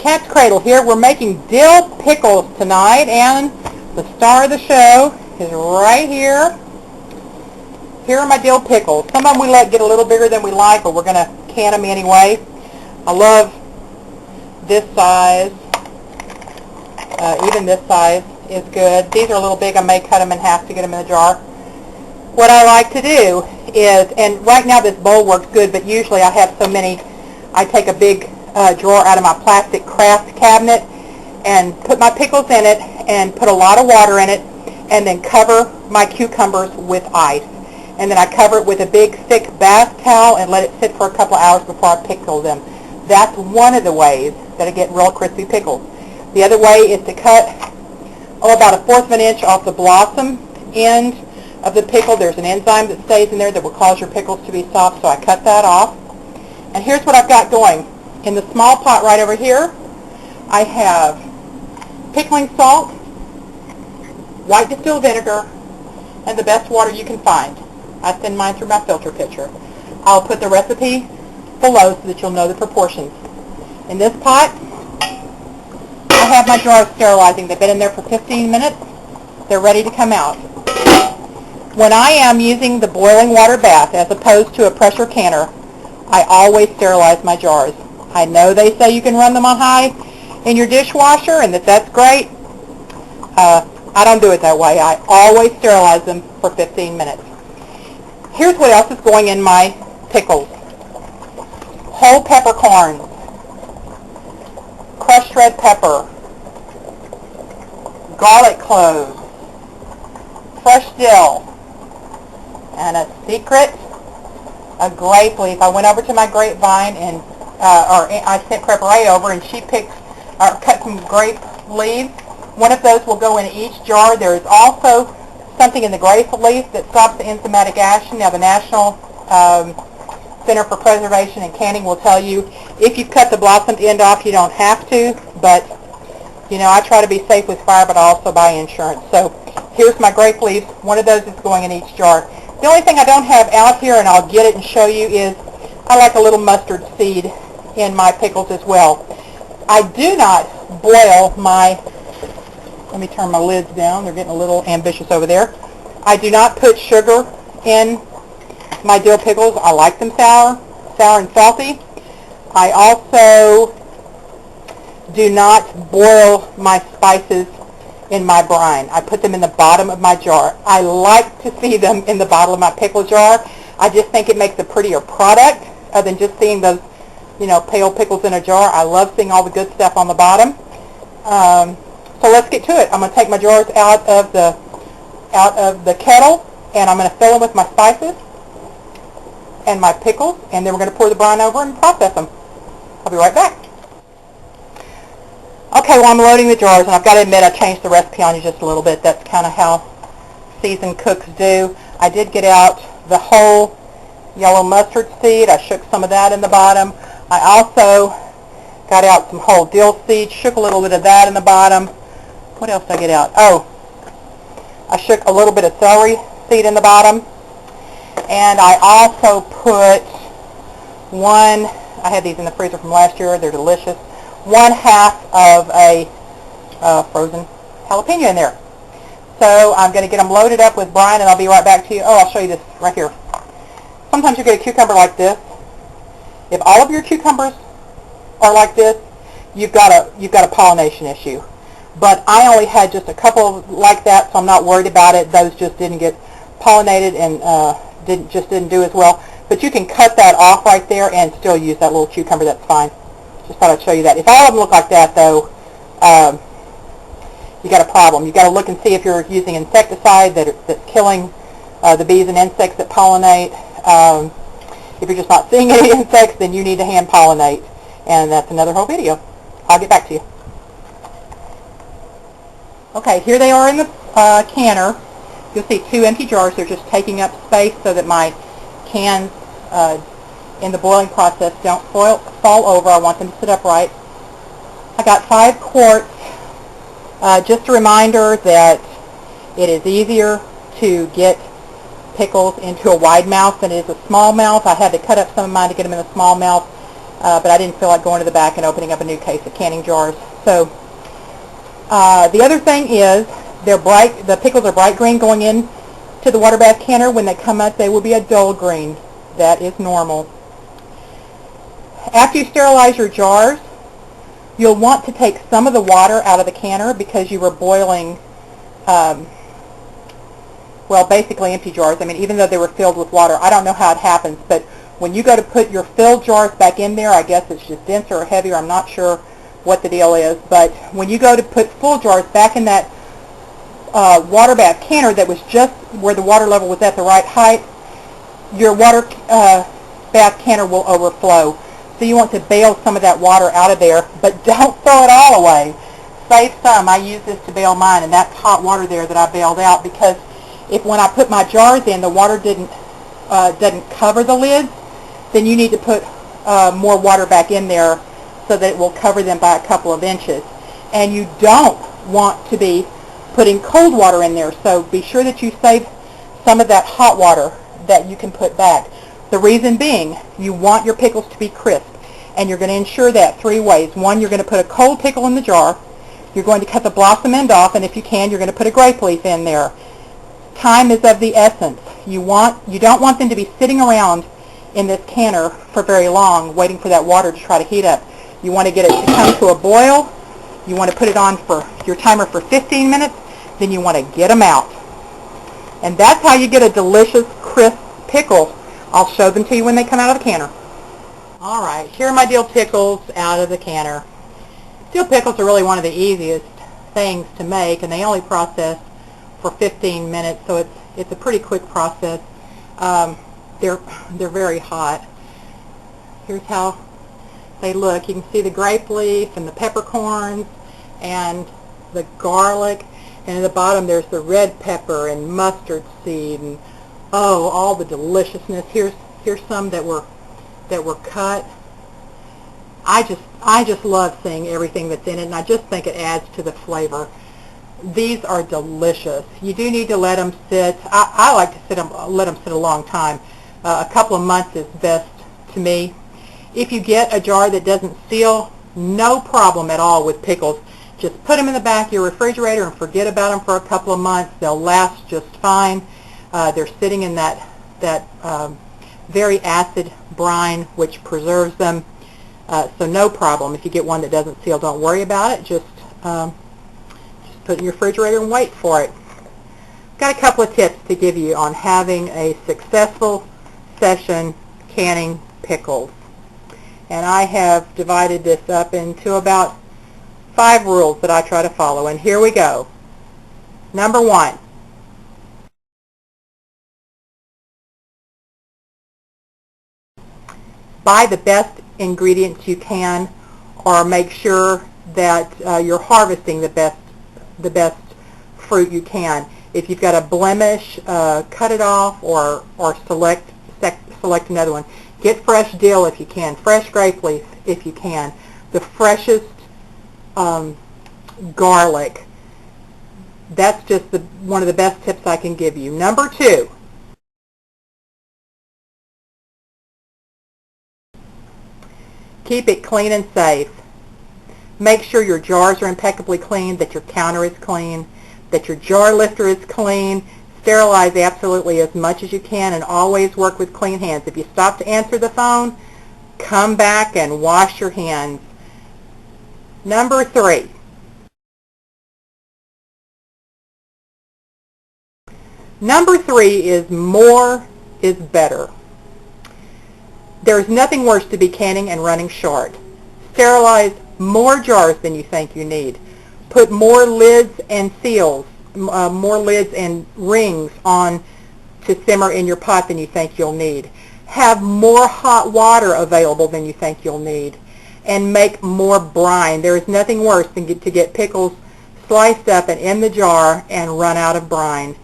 Katzcradul here. We're making dill pickles tonight, and the star of the show is right here. Here are my dill pickles. Some of them we let get a little bigger than we like, but we're going to can them anyway. I love this size. Even this size is good. These are a little big. I may cut them in half to get them in the jar. What I like to do is, and right now this bowl works good, but usually I have so many, I take a big drawer out of my plastic craft cabinet and put my pickles in it and put a lot of water in it and then cover my cucumbers with ice. And then I cover it with a big thick bath towel and let it sit for a couple of hours before I pickle them. That's one of the ways that I get real crispy pickles. The other way is to cut about 1/4 of an inch off the blossom end of the pickle. There's an enzyme that stays in there that will cause your pickles to be soft, so I cut that off. And here's what I've got going. In the small pot right over here, I have pickling salt, white distilled vinegar, and the best water you can find. I send mine through my filter pitcher. I'll put the recipe below so that you'll know the proportions. In this pot, I have my jars sterilizing. They've been in there for 15 minutes. They're ready to come out. When I am using the boiling water bath as opposed to a pressure canner, I always sterilize my jars. I know they say you can run them on high in your dishwasher and that's great. I don't do it that way. I always sterilize them for 15 minutes. Here's what else is going in my pickles. Whole peppercorns, crushed red pepper, garlic cloves, fresh dill, and a secret, a grape leaf. I went over to my grapevine and I sent Prepare over, and she cut some grape leaves. One of those will go in each jar. There is also something in the grape leaf that stops the enzymatic action. Now, the National Center for Preservation and Canning will tell you if you cut the blossomed end off, you don't have to, but you know, I try to be safe with fire, but I also buy insurance. So here's my grape leaves. One of those is going in each jar. The only thing I don't have out here, and I'll get it and show you, is I like a little mustard seed in my pickles as well. I do not boil my, let me turn my lids down, they're getting a little ambitious over there. I do not put sugar in my dill pickles. I like them sour and salty. I also do not boil my spices in my brine. I put them in the bottom of my jar. I like to see them in the bottom of my pickle jar. I just think it makes a prettier product than just seeing those, you know, pale pickles in a jar. I love seeing all the good stuff on the bottom. So let's get to it. I'm going to take my jars out of the kettle, and I'm going to fill them with my spices and my pickles, and then we're going to pour the brine over and process them. I'll be right back. Okay, well, I'm loading the jars, and I've got to admit I changed the recipe on you just a little bit. That's kind of how seasoned cooks do. I did get out the whole yellow mustard seed. I shook some of that in the bottom. I also got out some whole dill seed, shook a little bit of that in the bottom. What else did I get out? Oh, I shook a little bit of celery seed in the bottom. And I also put I had these in the freezer from last year. They're delicious. 1/2 of a frozen jalapeno in there. So I'm going to get them loaded up with brine, and I'll be right back to you. Oh, I'll show you this right here. Sometimes you get a cucumber like this. If all of your cucumbers are like this, you've got a pollination issue. But I only had just a couple like that, so I'm not worried about it. Those just didn't get pollinated and didn't do as well. But you can cut that off right there and still use that little cucumber. That's fine. Just thought I'd show you that. If all of them look like that, though, you got a problem. You got to look and see if you're using insecticide that's killing the bees and insects that pollinate. If you're just not seeing any insects, then you need to hand pollinate, and that's another whole video. I'll get back to you. Okay, here they are in the canner. You'll see 2 empty jars. They're just taking up space so that my cans in the boiling process don't fall over. I want them to sit upright. I got 5 quarts. Just a reminder that it is easier to get pickles into a wide mouth than it is a small mouth. I had to cut up some of mine to get them in a small mouth. but I didn't feel like going to the back and opening up a new case of canning jars. So the other thing is they're bright. The pickles are bright green going in to the water bath canner. When they come out, they will be a dull green. That is normal. After you sterilize your jars, you'll want to take some of the water out of the canner because you were boiling, well, basically empty jars. I mean, even though they were filled with water. I don't know how it happens, but when you go to put your filled jars back in there, I guess it's just denser or heavier. I'm not sure what the deal is, but when you go to put full jars back in that water bath canner that was just where the water level was at the right height, your water bath canner will overflow. So you want to bail some of that water out of there, but don't throw it all away. Save some. I use this to bail mine, and that's hot water there that I bailed out, because if when I put my jars in, the water doesn't cover the lids, then you need to put more water back in there so that it will cover them by a couple of inches. And you don't want to be putting cold water in there, so be sure that you save some of that hot water that you can put back. The reason being, you want your pickles to be crisp, and you're going to ensure that 3 ways. 1, you're going to put a cold pickle in the jar. You're going to cut the blossom end off, and if you can, you're going to put a grape leaf in there. Time is of the essence. You don't want them to be sitting around in this canner for very long, waiting for that water to try to heat up. You want to get it to come to a boil. You want to put it on for your timer for 15 minutes. Then you want to get them out. And that's how you get a delicious, crisp pickle. I'll show them to you when they come out of the canner. All right, here are my dill pickles out of the canner. Dill pickles are really one of the easiest things to make, and they only process for 15 minutes, so it's a pretty quick process. They're very hot. Here's how they look. You can see the grape leaf and the peppercorns and the garlic, and at the bottom there's the red pepper and mustard seed, and oh, all the deliciousness. Here's some that were cut. I just love seeing everything that's in it, and I just think it adds to the flavor. These are delicious. You do need to let them sit. I like to let them sit a long time. A couple of months is best to me. If you get a jar that doesn't seal, no problem at all with pickles. Just put them in the back of your refrigerator and forget about them for a couple of months. They'll last just fine. They're sitting in that very acid brine, which preserves them. So no problem. If you get one that doesn't seal, don't worry about it. Just put it in your refrigerator and wait for it. Got a couple of tips to give you on having a successful session canning pickles. And I have divided this up into about 5 rules that I try to follow. And here we go. Number 1. Buy the best ingredients you can, or make sure that you're harvesting the best fruit you can. If you've got a blemish, cut it off, or select another one. Get fresh dill if you can, fresh grape leaf if you can, the freshest garlic. That's just one of the best tips I can give you. Number 2. Keep it clean and safe. Make sure your jars are impeccably clean, that your counter is clean, that your jar lifter is clean. Sterilize absolutely as much as you can, and always work with clean hands. If you stop to answer the phone, come back and wash your hands. Number 3. Number 3 is more is better. There is nothing worse to be canning and running short. Sterilize more jars than you think you need. Put more lids and seals, more lids and rings on to simmer in your pot than you think you'll need. Have more hot water available than you think you'll need. And make more brine. There is nothing worse than to get pickles sliced up and in the jar and run out of brine.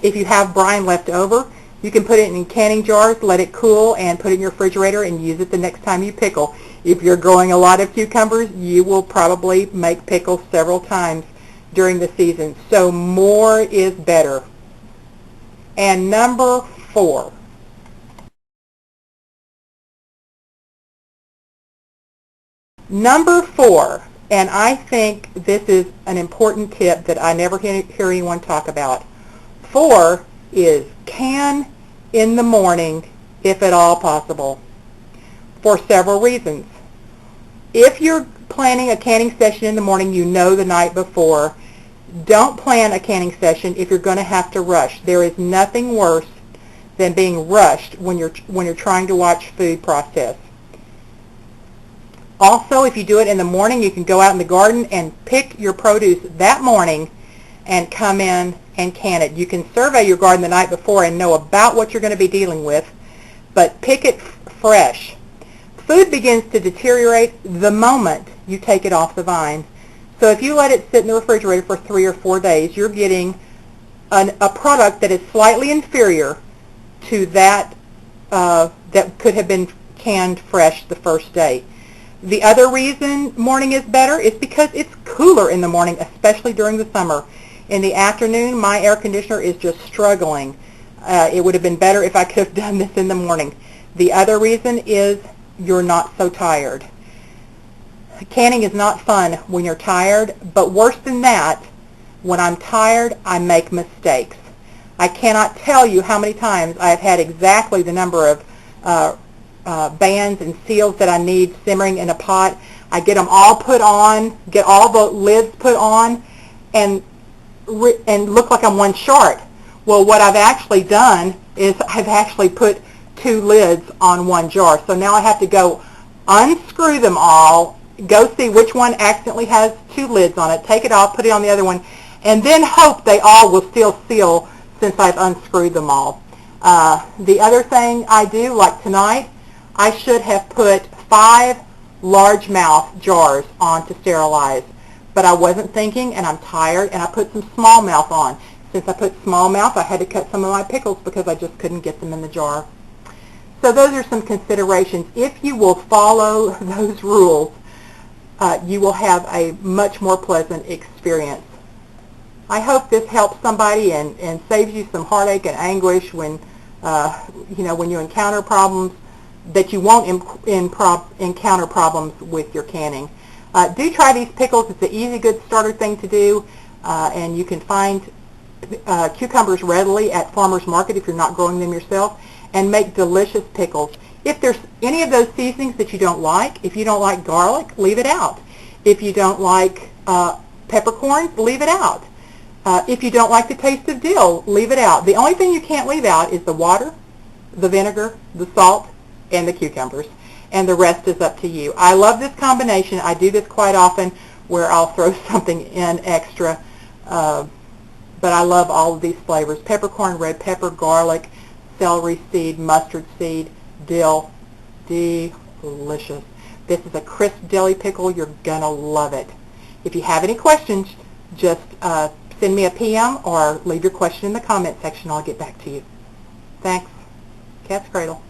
If you have brine left over, you can put it in canning jars, let it cool, and put it in your refrigerator and use it the next time you pickle. If you're growing a lot of cucumbers, you will probably make pickles several times during the season. So more is better. And number 4. Number 4, and I think this is an important tip that I never hear anyone talk about. 4 is can in the morning if at all possible, for several reasons. If you're planning a canning session in the morning, you know the night before, don't plan a canning session if you're going to have to rush. There is nothing worse than being rushed when you're trying to watch food process. Also, if you do it in the morning, you can go out in the garden and pick your produce that morning and come in and can it. You can survey your garden the night before and know about what you're going to be dealing with, but pick it fresh. Food begins to deteriorate the moment you take it off the vine. So if you let it sit in the refrigerator for 3 or 4 days, you're getting a product that is slightly inferior to that that could have been canned fresh the first day. The other reason morning is better is because it's cooler in the morning, especially during the summer. In the afternoon, my air conditioner is just struggling. It would have been better if I could have done this in the morning. The other reason is you're not so tired. Canning is not fun when you're tired, but worse than that, when I'm tired, I make mistakes. I cannot tell you how many times I've had exactly the number of bands and seals that I need simmering in a pot. I get them all put on, get all the lids put on, and look like I'm one short. Well, what I've actually done is I've actually put 2 lids on one jar. So now I have to go unscrew them all, go see which one accidentally has 2 lids on it, take it off, put it on the other one, and then hope they all will still seal since I've unscrewed them all. The other thing I do, like tonight, I should have put 5 largemouth jars on to sterilize, but I wasn't thinking and I'm tired, and I put some smallmouth on. Since I put smallmouth, I had to cut some of my pickles because I just couldn't get them in the jar. So those are some considerations. If you will follow those rules, you will have a much more pleasant experience. I hope this helps somebody and saves you some heartache and anguish when when you encounter problems, that you won't encounter problems with your canning. Do try these pickles. It's an easy, good starter thing to do, and you can find cucumbers readily at farmers market if you're not growing them yourself, and make delicious pickles. If there's any of those seasonings that you don't like, if you don't like garlic, leave it out. If you don't like peppercorns, leave it out. If you don't like the taste of dill, leave it out. The only thing you can't leave out is the water, the vinegar, the salt, and the cucumbers, and the rest is up to you. I love this combination. I do this quite often where I'll throw something in extra, but I love all of these flavors: peppercorn, red pepper, garlic, celery seed, mustard seed, dill. Delicious. This is a crisp dilly pickle. You're gonna love it. If you have any questions, just send me a PM or leave your question in the comment section. I'll get back to you. Thanks. Katzcradul.